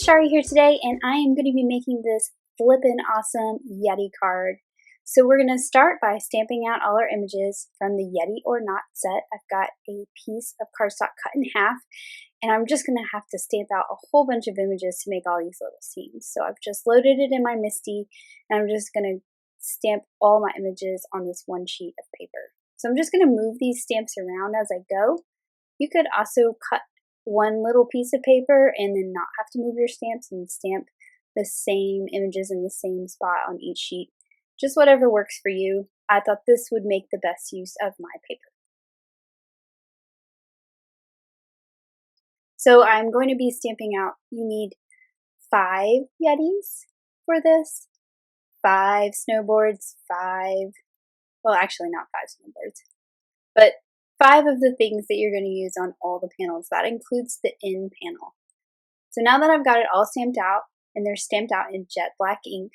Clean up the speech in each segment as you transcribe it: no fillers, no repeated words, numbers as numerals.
it's Shari here today, and I am going to be making this Flippin Awesome Yeti card. So we're going to start by stamping out all our images from the Yeti or Not set. I've got a piece of cardstock cut in half, and I'm just going to have to stamp out a whole bunch of images to make all these little scenes. So I've just loaded it in my MISTI, and I'm just going to stamp all my images on this one sheet of paper. So I'm just going to move these stamps around as I go. You could also cut one little piece of paper and then not have to move your stamps and stamp the same images in the same spot on each sheet. Just whatever works for you. I thought this would make the best use of my paper. So I'm going to be stamping out, you need 5 Yetis for this, 5 snowboards, well actually not 5 snowboards, but 5 of the things that you're going to use on all the panels. That includes the in panel. So now that I've got it all stamped out, and they're stamped out in jet black ink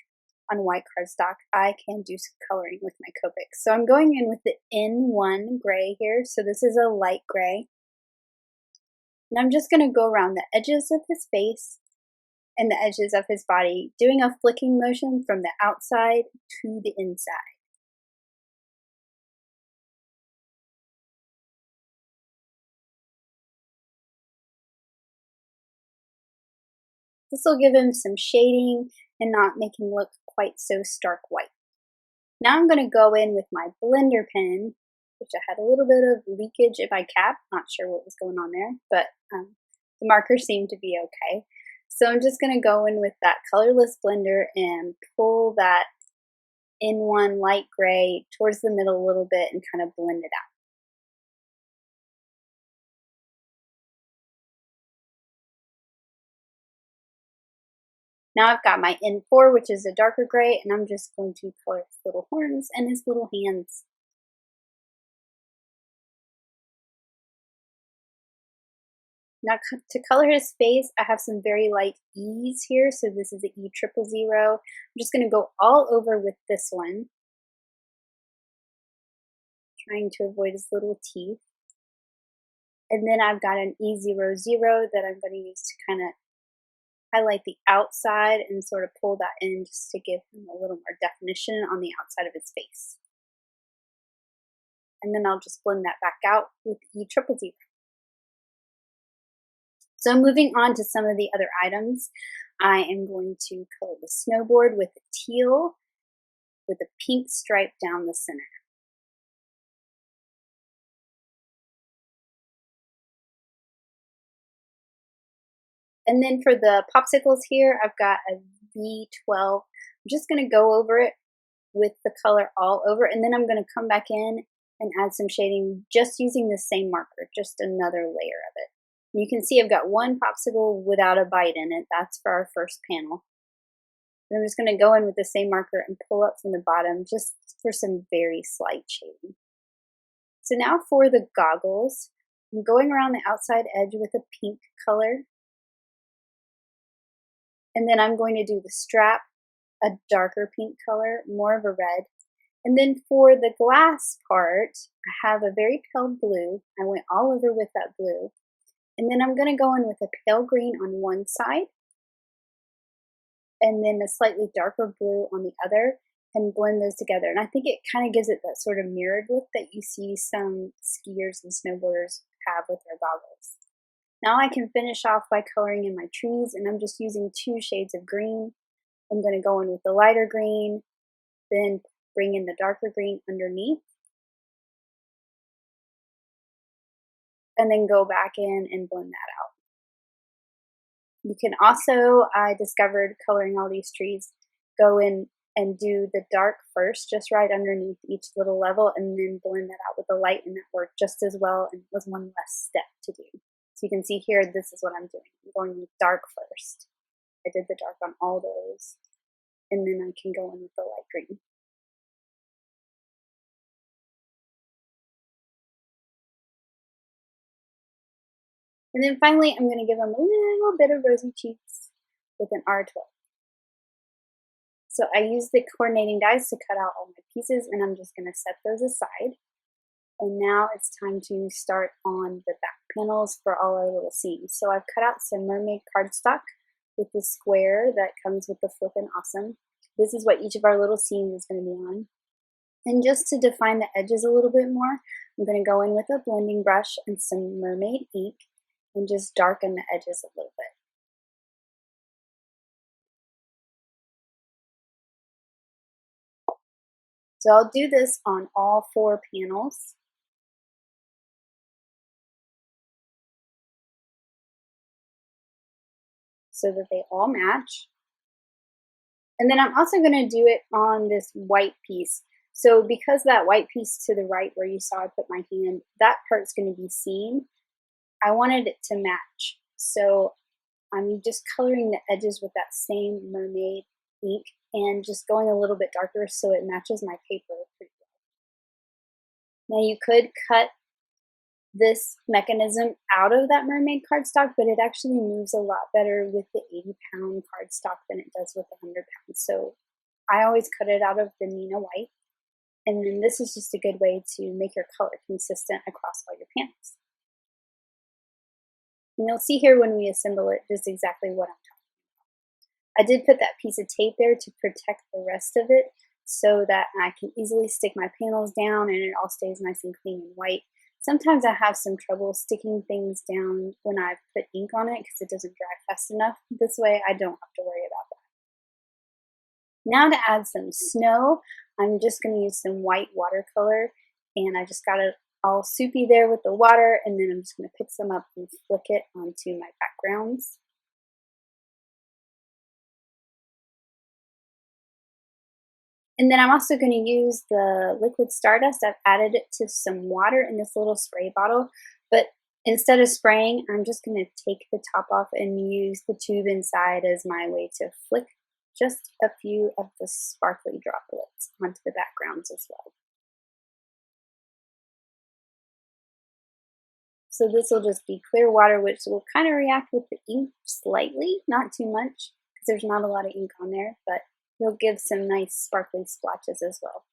on white cardstock, I can do some coloring with my Copics. So I'm going in with the N1 gray here. So this is a light gray. And I'm just going to go around the edges of his face and the edges of his body, doing a flicking motion from the outside to the inside. This will give him some shading and not make him look quite so stark white. Now I'm going to go in with my blender pen, which I had a little bit of leakage in my cap. Not sure what was going on there, but the marker seemed to be okay. So I'm just going to go in with that colorless blender and pull that N1 light gray towards the middle a little bit and kind of blend it out. Now I've got my N4, which is a darker gray, and I'm just going to color his little horns and his little hands. Now to color his face, I have some very light E's here, so this is an E000. I'm just going to go all over with this one, trying to avoid his little teeth. And then I've got an E00 that I'm going to use to kind of highlight the outside and sort of pull that in just to give him a little more definition on the outside of his face. And then I'll just blend that back out with E000. So moving on to some of the other items, I am going to color the snowboard with a teal with a pink stripe down the center. And then for the popsicles here, I've got a V12. I'm just going to go over it with the color all over, and then I'm going to come back in and add some shading just using the same marker, just another layer of it. And you can see I've got one popsicle without a bite in it. That's for our first panel. And I'm just going to go in with the same marker and pull up from the bottom just for some very slight shading. So now for the goggles, I'm going around the outside edge with a pink color. And then I'm going to do the strap, a darker pink color, more of a red. And then for the glass part, I have a very pale blue. I went all over with that blue. And then I'm going to go in with a pale green on one side, and then a slightly darker blue on the other, and blend those together. And I think it kind of gives it that sort of mirrored look that you see some skiers and snowboarders have with their goggles. Now I can finish off by coloring in my trees, and I'm just using 2 shades of green. I'm going to go in with the lighter green, then bring in the darker green underneath, and then go back in and blend that out. You can also, I discovered coloring all these trees, go in and do the dark first, just right underneath each little level, and then blend that out with the light, and that worked just as well, and it was one less step to do. So you can see here, this is what I'm doing. I'm going with dark first. I did the dark on all those, and then I can go in with the light green. And then finally, I'm going to give them a little bit of rosy cheeks with an R12. So I use the coordinating dies to cut out all my pieces, and I'm just going to set those aside. And now it's time to start on the back panels for all our little scenes. So I've cut out some mermaid cardstock with the square that comes with the Flippin Awesome. This is what each of our little scenes is going to be on. And just to define the edges a little bit more, I'm going to go in with a blending brush and some mermaid ink and just darken the edges a little bit. So I'll do this on all 4 panels. So that they all match. And then I'm also going to do it on this white piece. So because that white piece to the right where you saw I put my hand, that part's going to be seen, I wanted it to match. So I'm just coloring the edges with that same mermaid ink and just going a little bit darker so it matches my paper pretty well. Now you could cut this mechanism out of that mermaid cardstock, but it actually moves a lot better with the 80-pound cardstock than it does with the 100 pounds. So I always cut it out of the Nina white. And then this is just a good way to make your color consistent across all your panels. And you'll see here when we assemble it just exactly what I'm talking about. I did put that piece of tape there to protect the rest of it so that I can easily stick my panels down and it all stays nice and clean and white. Sometimes I have some trouble sticking things down when I've put ink on it because it doesn't dry fast enough. This way I don't have to worry about that. Now to add some snow, I'm just going to use some white watercolor, and I just got it all soupy there with the water, and then I'm just going to pick some up and flick it onto my backgrounds. And then I'm also going to use the liquid stardust. I've added it to some water in this little spray bottle, but instead of spraying, I'm just going to take the top off and use the tube inside as my way to flick just a few of the sparkly droplets onto the backgrounds as well. So this will just be clear water, which will kind of react with the ink slightly, not too much, because there's not a lot of ink on there, but it'll give some nice sparkly splotches as well.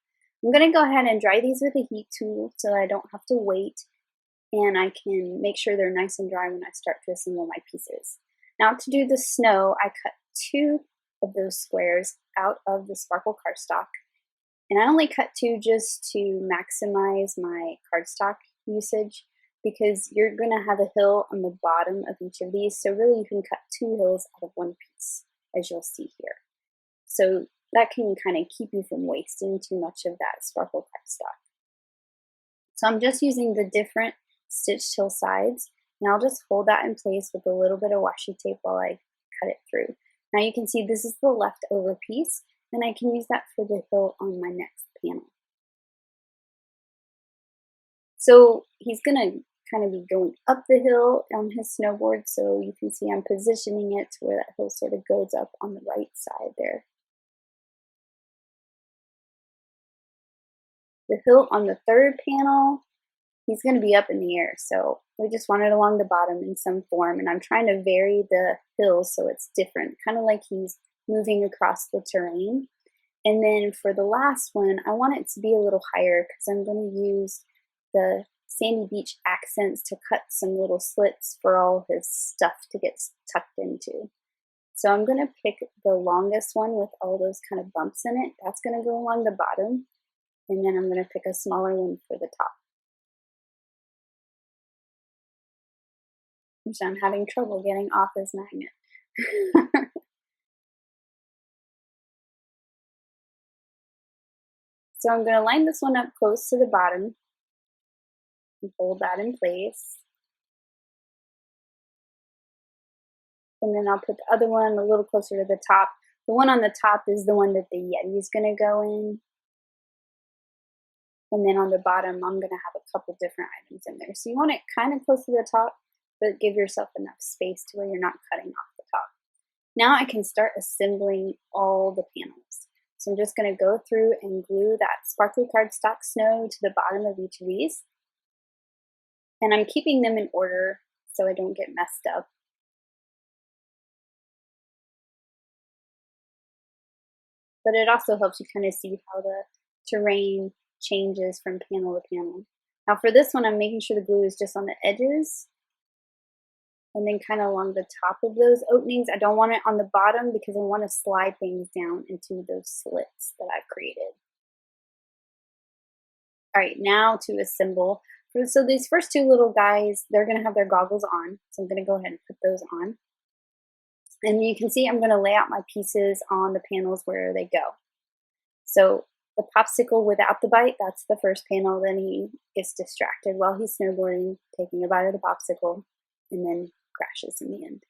I'm going to go ahead and dry these with a heat tool so I don't have to wait, and I can make sure they're nice and dry when I start to assemble my pieces. Now to do the snow, I cut 2 of those squares out of the sparkle cardstock, and I only cut 2 just to maximize my cardstock usage because you're going to have a hill on the bottom of each of these, so really you can cut 2 hills out of 1 piece, as you'll see here. So that can kind of keep you from wasting too much of that sparkle cardstock. So I'm just using the different stitched hillsides, and I'll just hold that in place with a little bit of washi tape while I cut it through. Now you can see this is the leftover piece, and I can use that for the hill on my next panel. So he's going to kind of be going up the hill on his snowboard, so you can see I'm positioning it to where that hill sort of goes up on the right side there. The hill on the 3rd panel, he's going to be up in the air, so we just want it along the bottom in some form, and I'm trying to vary the hill so it's different, kind of like he's moving across the terrain. And then for the last one, I want it to be a little higher because I'm going to use the sandy beach accents to cut some little slits for all his stuff to get tucked into. So I'm going to pick the longest one with all those kind of bumps in it. That's going to go along the bottom. And then I'm going to pick a smaller one for the top. Which I'm having trouble getting off this magnet. So I'm going to line this one up close to the bottom and hold that in place. And then I'll put the other one a little closer to the top. The one on the top is the one that the Yeti is going to go in. And then on the bottom, I'm going to have a couple different items in there. So you want it kind of close to the top, but give yourself enough space to where you're not cutting off the top. Now I can start assembling all the panels. So I'm just going to go through and glue that sparkly cardstock snow to the bottom of each of these. And I'm keeping them in order so I don't get messed up. But it also helps you kind of see how the terrain changes from panel to panel. Now for this one, I'm making sure the glue is just on the edges and then kind of along the top of those openings. I don't want it on the bottom because I want to slide things down into those slits that I've created. All right, now to assemble. So these first two little guys, they're going to have their goggles on. So I'm going to go ahead and put those on. And you can see I'm going to lay out my pieces on the panels where they go. So the popsicle without the bite, that's the first panel. Then he gets distracted while he's snowboarding, taking a bite of the popsicle, and then crashes in the end.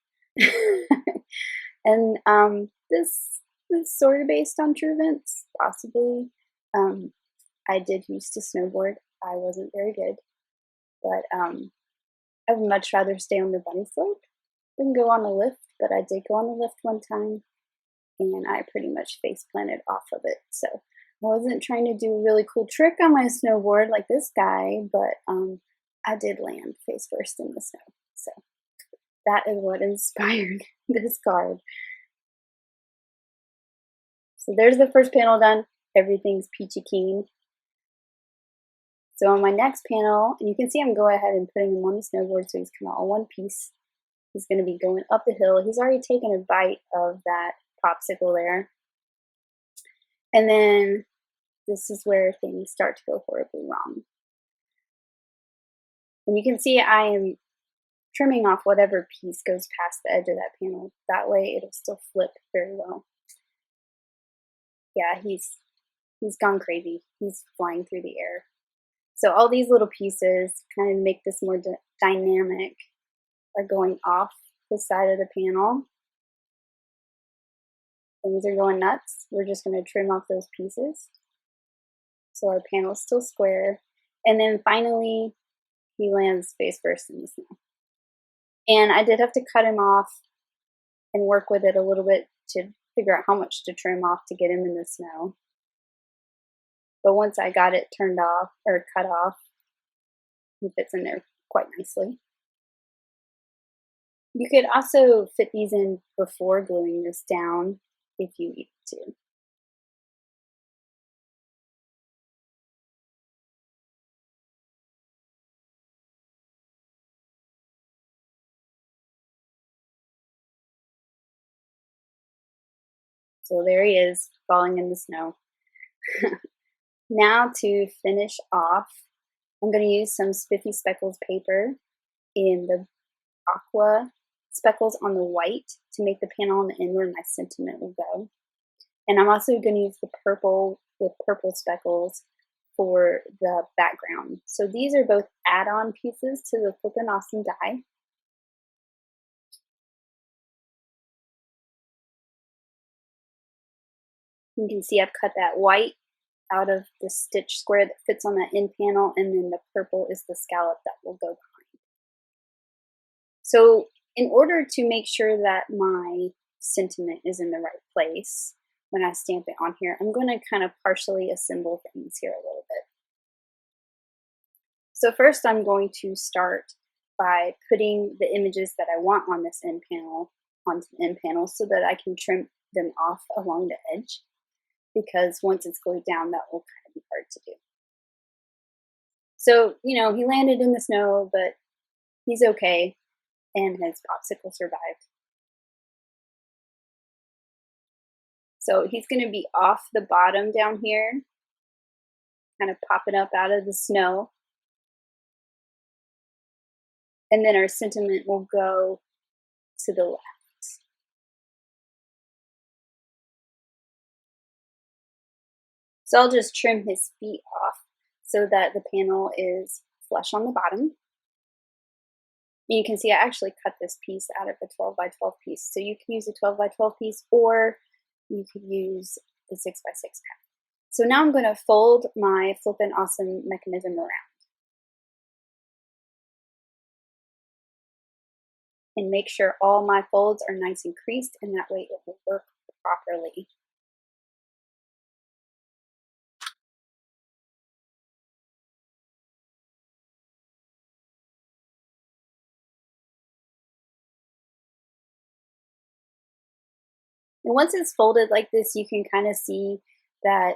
And this is sort of based on true events, possibly. I did used to snowboard. I wasn't very good, but I would much rather stay on the bunny slope than go on a lift. But I did go on the lift one time, and I pretty much face planted off of it. So I wasn't trying to do a really cool trick on my snowboard like this guy, but I did land face first in the snow. So that is what inspired this card. So there's the first panel done. Everything's peachy keen. So on my next panel, and you can see I'm going ahead and putting him on the snowboard so he's kind of all one piece. He's going to be going up the hill. He's already taken a bite of that popsicle there. And then this is where things start to go horribly wrong. And you can see I am trimming off whatever piece goes past the edge of that panel. That way it'll still flip very well. Yeah, he's gone crazy. He's flying through the air. So all these little pieces kind of make this more dynamic are going off the side of the panel. Things are going nuts. We're just going to trim off those pieces. So our panel is still square. And then finally, he lands face first in the snow. And I did have to cut him off and work with it a little bit to figure out how much to trim off to get him in the snow. But once I got it turned off or cut off, he fits in there quite nicely. You could also fit these in before gluing this down if you need to. So there he is, falling in the snow. Now to finish off, I'm going to use some spiffy speckles paper in the aqua speckles on the white to make the panel on the end where my sentiment will go. And I'm also going to use the purple with purple speckles for the background. So these are both add-on pieces to the Flippin Awesome die. You can see I've cut that white out of the stitch square that fits on that end panel, and then the purple is the scallop that will go behind. So in order to make sure that my sentiment is in the right place when I stamp it on here, I'm going to kind of partially assemble things here a little bit. So first I'm going to start by putting the images that I want on this end panel onto the end panel so that I can trim them off along the edge, because once it's glued down, that will kind of be hard to do. So, you know, he landed in the snow, but he's okay, and his popsicle survived. So he's going to be off the bottom down here, kind of popping up out of the snow. And then our sentiment will go to the left. So I'll just trim his feet off so that the panel is flush on the bottom. And you can see I actually cut this piece out of a 12 by 12 piece. So you can use a 12 by 12 piece, or you could use the 6 by 6 pack. So now I'm going to fold my Flippin Awesome mechanism around and make sure all my folds are nice and creased, and that way it will work properly. And once it's folded like this, you can kind of see that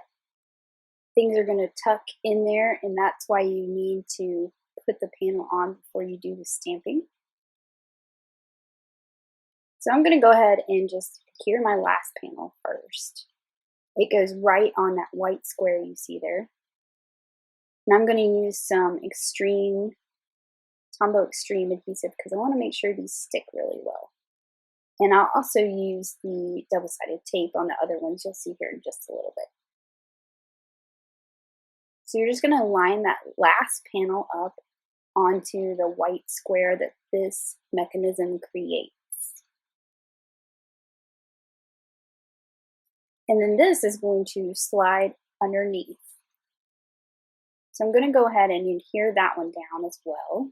things are going to tuck in there, and that's why you need to put the panel on before you do the stamping. So I'm going to go ahead and just adhere my last panel first. It goes right on that white square you see there. And I'm going to use some Tombow Extreme adhesive because I want to make sure these stick really well. And I'll also use the double-sided tape on the other ones you'll see here in just a little bit. So you're just going to line that last panel up onto the white square that this mechanism creates. And then this is going to slide underneath. So I'm going to go ahead and adhere that one down as well.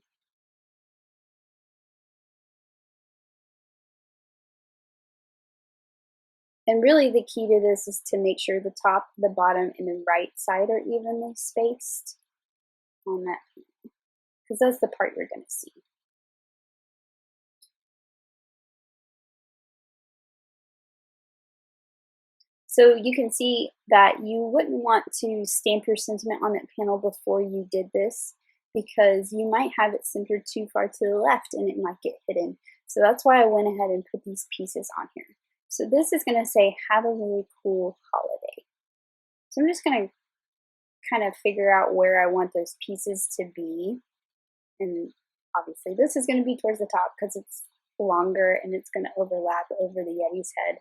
And really the key to this is to make sure the top, the bottom, and the right side are evenly spaced on that panel, because that's the part you're going to see. So you can see that you wouldn't want to stamp your sentiment on that panel before you did this, because you might have it centered too far to the left and it might get hidden. So that's why I went ahead and put these pieces on here. So this is going to say, have a really cool holiday. So I'm just going to kind of figure out where I want those pieces to be. And obviously this is going to be towards the top because it's longer and it's going to overlap over the Yeti's head.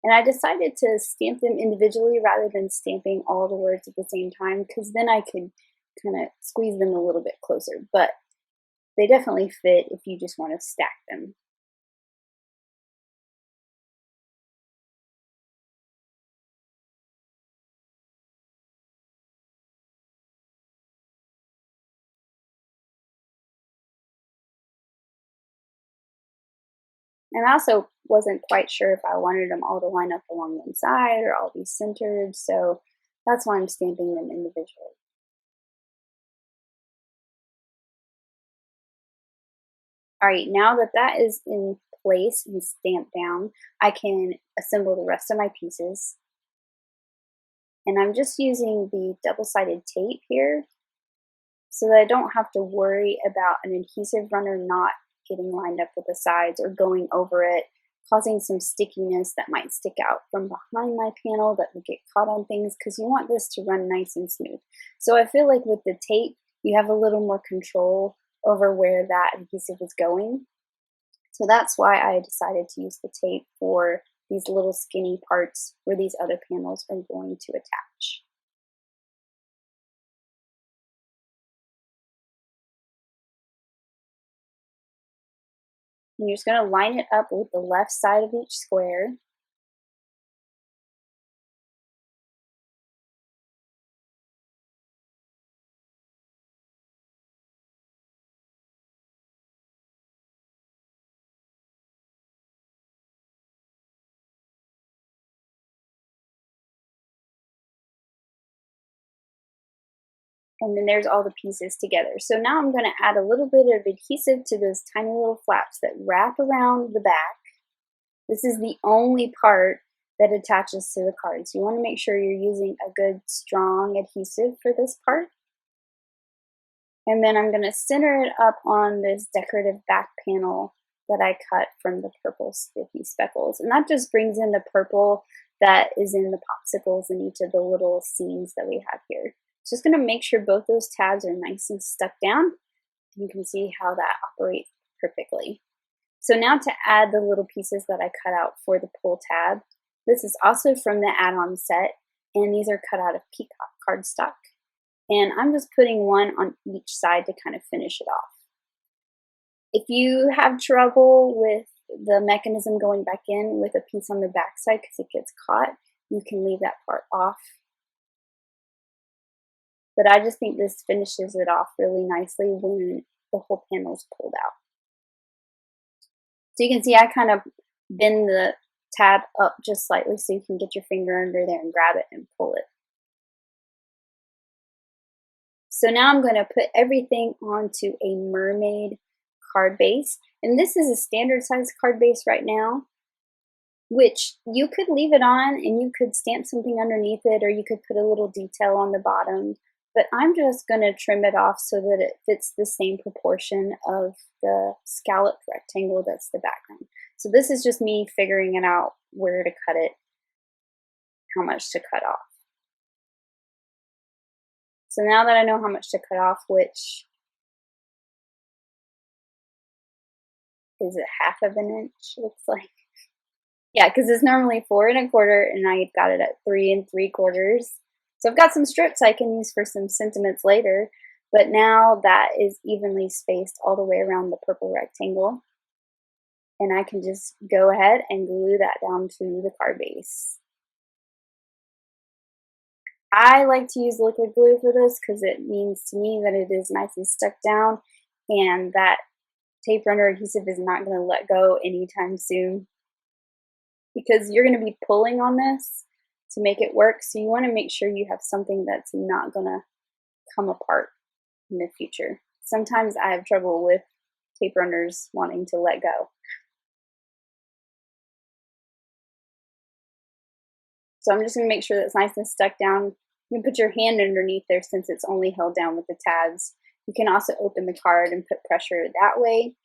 And I decided to stamp them individually rather than stamping all the words at the same time, because then I could kind of squeeze them a little bit closer. But they definitely fit if you just want to stack them. And I also wasn't quite sure if I wanted them all to line up along one side or all be centered, so that's why I'm stamping them individually. Alright, now that that is in place and stamped down, I can assemble the rest of my pieces. And I'm just using the double-sided tape here so that I don't have to worry about an adhesive runner not getting lined up with the sides or going over it, causing some stickiness that might stick out from behind my panel that would get caught on things, because you want this to run nice and smooth. So I feel like with the tape, you have a little more control over where that adhesive is going. So that's why I decided to use the tape for these little skinny parts where these other panels are going to attach. And you're just going to line it up with the left side of each square. And then there's all the pieces together. So now I'm going to add a little bit of adhesive to those tiny little flaps that wrap around the back. This is the only part that attaches to the card. So you want to make sure you're using a good strong adhesive for this part. And then I'm going to center it up on this decorative back panel that I cut from the purple spiffy speckles. And that just brings in the purple that is in the popsicles in each of the little scenes that we have here. Just going to make sure both those tabs are nice and stuck down. You can see how that operates perfectly. So now to add the little pieces that I cut out for the pull tab. This is also from the add-on set, and these are cut out of peacock cardstock. And I'm just putting one on each side to kind of finish it off. If you have trouble with the mechanism going back in with a piece on the back side because it gets caught, you can leave that part off. But I just think this finishes it off really nicely when the whole panel is pulled out. So you can see I kind of bend the tab up just slightly so you can get your finger under there and grab it and pull it. So now I'm going to put everything onto a mermaid card base. And this is a standard size card base right now, which you could leave it on and you could stamp something underneath it, or you could put a little detail on the bottom. But I'm just going to trim it off so that it fits the same proportion of the scalloped rectangle that's the background. So this is just me figuring it out, where to cut it, how much to cut off. So now that I know how much to cut off, which is it, half of an inch, looks like. Yeah, because it's normally 4 1/4, and I got it at 3 3/4. So I've got some strips I can use for some sentiments later, but now that is evenly spaced all the way around the purple rectangle. And I can just go ahead and glue that down to the card base. I like to use liquid glue for this because it means to me that it is nice and stuck down, and that tape runner adhesive is not going to let go anytime soon, because you're going to be pulling on this to make it work. So you want to make sure you have something that's not going to come apart in the future. Sometimes I have trouble with tape runners wanting to let go. So I'm just going to make sure that it's nice and stuck down. You can put your hand underneath there since it's only held down with the tabs. You can also open the card and put pressure that way,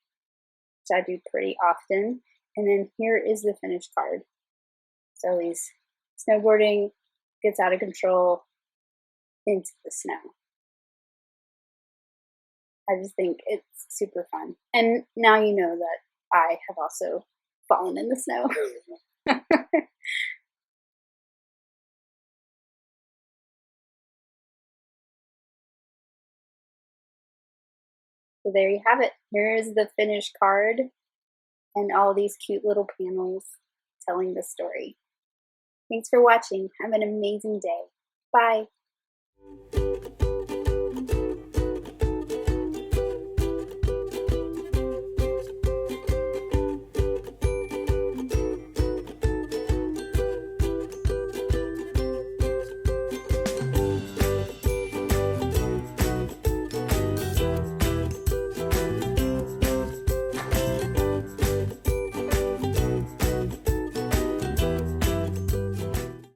which I do pretty often. And then here is the finished card. So he's snowboarding, gets out of control into the snow. I just think it's super fun. And now you know that I have also fallen in the snow. So there you have it. Here is the finished card and all these cute little panels telling the story. Thanks for watching. Have an amazing day. Bye.